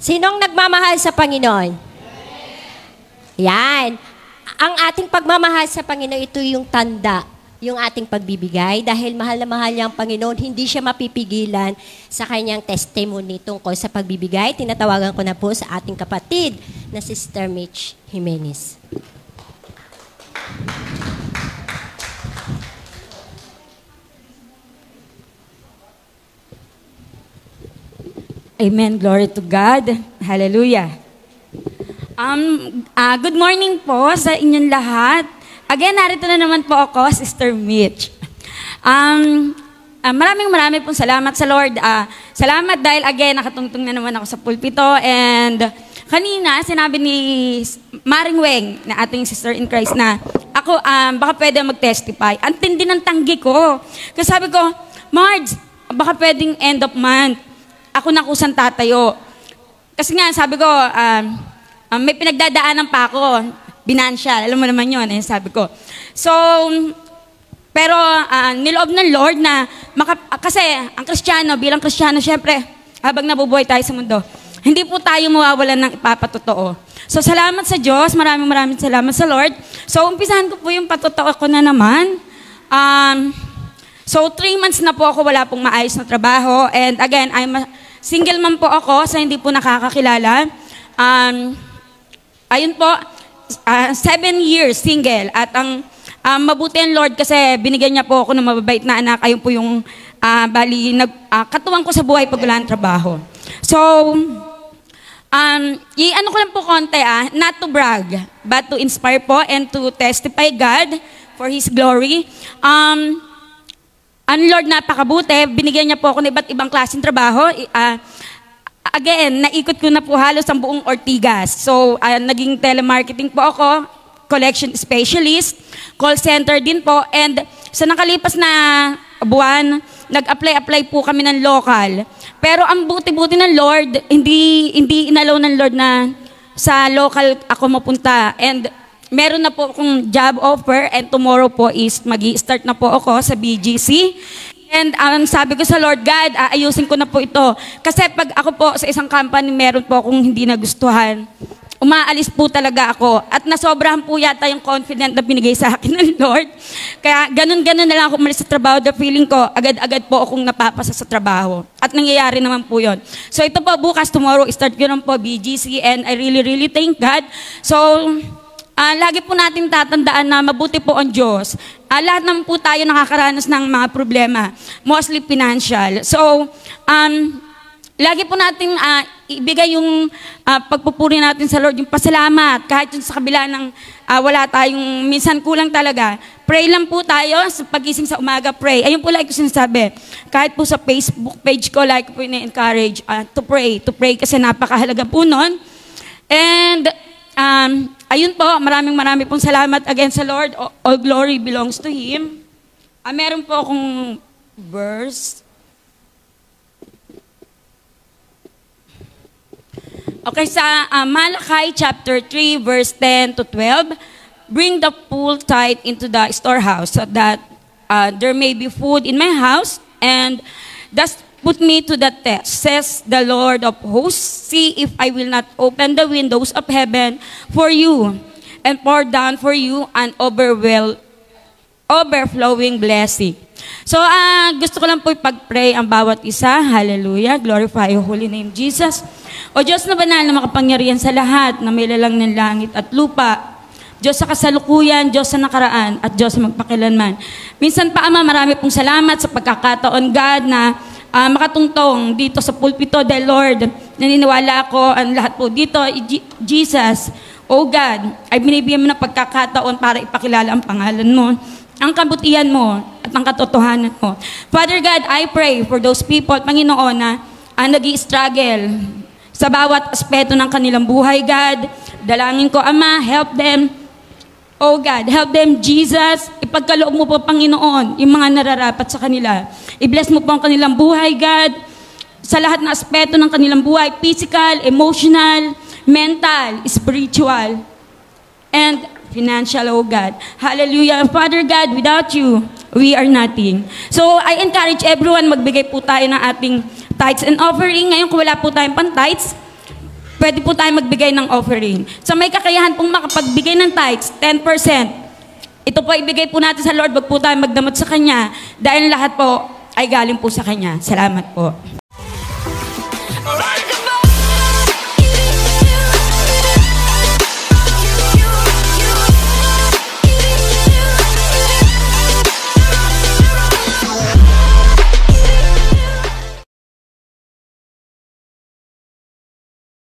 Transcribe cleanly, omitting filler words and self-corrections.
Sinong nagmamahal sa Panginoon? Yan. Ang ating pagmamahal sa Panginoon, ito yung tanda, yung ating pagbibigay. Dahil mahal na mahal niya ang Panginoon, hindi siya mapipigilan sa kanyang testimony tungkol sa pagbibigay. Tinatawagan ko na po sa ating kapatid na Sister Mitch Jimenez. Amen. Glory to God. Hallelujah. Good morning po sa inyong lahat. Again, narito na naman po ako, Sister Mitch. Maraming pong salamat sa Lord. Salamat dahil again, nakatungtong na naman ako sa pulpito. And kanina, sinabi ni Maring Weng, na ating sister in Christ, na ako, baka pwede mag-testify. Ang tindi ng tanggi ko. Kasi sabi ko, Marge, baka pwedeng end of month. Ako na kusang tatayo. Kasi nga, sabi ko, may pinagdadaanan pa ako. Financial. Alam mo naman yun, sabi ko. So, pero niloob ng Lord na, kasi ang Kristiyano, bilang Kristiyano, syempre, habang nabubuhay tayo sa mundo, hindi po tayo mawawalan ng ipapatotoo. So, salamat sa Diyos. Maraming salamat sa Lord. So, umpisahan ko po yung patotoo ko na naman. So, 3 months na po ako wala pong maayos na trabaho. And again, single mom po ako sa hindi po nakakakilala. Ayun po, 7 years single. At ang mabuti ang Lord kasi binigyan niya po ako ng mababait na anak. Ayun po yung katuwang ko sa buhay pag wala ng trabaho. So, ano ko lang po konti, not to brag, but to inspire po and to testify God for His glory. Ang Lord napakabuti, binigyan niya po ako ng iba't ibang klaseng trabaho. Again, naikot ko na po halos ang buong Ortigas. So, naging telemarketing po ako, collection specialist, call center din po, and sa nakalipas na buwan, nag-apply po kami ng local. Pero ang buti-buti ng Lord, hindi inalaw ng Lord na sa local ako mapunta. And meron na po akong job offer and tomorrow po is magi-start na po ako sa BGC. And sabi ko sa Lord, God, ayusin ko na po ito. Kasi pag ako po sa isang company, meron po akong hindi nagustuhan. Umaalis po talaga ako. At nasobrahan po yata yung confident na binigay sa akin ng Lord. Kaya ganun-ganun na lang ako umalis sa trabaho. The feeling ko, agad-agad po akong napapasa sa trabaho. At nangyayari naman po yun. So ito po bukas, tomorrow, start ko naman po BGC. And I really thank God. So, lagi po natin tatandaan na mabuti po ang Diyos. Lahat naman po tayo nakakaranas ng mga problema, mostly financial. So, lagi po natin ibigay yung pagpupuri natin sa Lord, yung pasalamat, kahit yung sa kabila ng wala tayong, minsan kulang talaga. Pray lang po tayo, sa pagising sa umaga, pray. Ayun po like ko sinasabi, kahit po sa Facebook page ko, like po ina-encourage to pray kasi napakahalaga po nun. And, ayun po, marami pong salamat again sa Lord. All glory belongs to Him. Meron po akong verse. Okay, sa Malachi chapter 3, verse 10 to 12, bring the full tithe into the storehouse so that there may be food in my house, and thus put me to the test, says the Lord of hosts. See if I will not open the windows of heaven for you and pour down for you an overflowing blessing. So, gusto ko lang po ipag-pray ang bawat isa. Hallelujah. Glorify your holy name, Jesus. O Diyos na banal na makapangyarihan sa lahat na may lalang ng langit at lupa. Diyos sa kasalukuyan, Diyos sa nakaraan, at Diyos sa magpakilanman. Minsan pa, Ama, marami pong salamat sa pagkakataon, God, na makatungtong dito sa pulpito. Dahil, Lord, naniniwala ako ang lahat po dito, Jesus, oh God, ay binibigyan mo ng pagkakataon para ipakilala ang pangalan mo, ang kabutihan mo, at ang katotohanan mo. Father God, I pray for those people, Panginoon, na nag-i-struggle sa bawat aspeto ng kanilang buhay, God. Dalangin ko, Ama, help them. Oh God, help them, Jesus. Ipagkaloob mo po, Panginoon, yung mga nararapat sa kanila. I-bless mo po ang kanilang buhay, God, sa lahat ng aspeto ng kanilang buhay, physical, emotional, mental, spiritual, and financial, oh God. Hallelujah. Father God, without you, we are nothing. So, I encourage everyone, magbigay po tayo ng ating tithes and offering. Ngayon, kung wala po tayong pan-tithes, pwede po tayo magbigay ng offering. Sa may kakayahan pong makapagbigay ng tithes, 10%. Ito po ibigay po natin sa Lord, wag po tayo magdamot sa Kanya dahil lahat po ay galing po sa Kanya. Salamat po.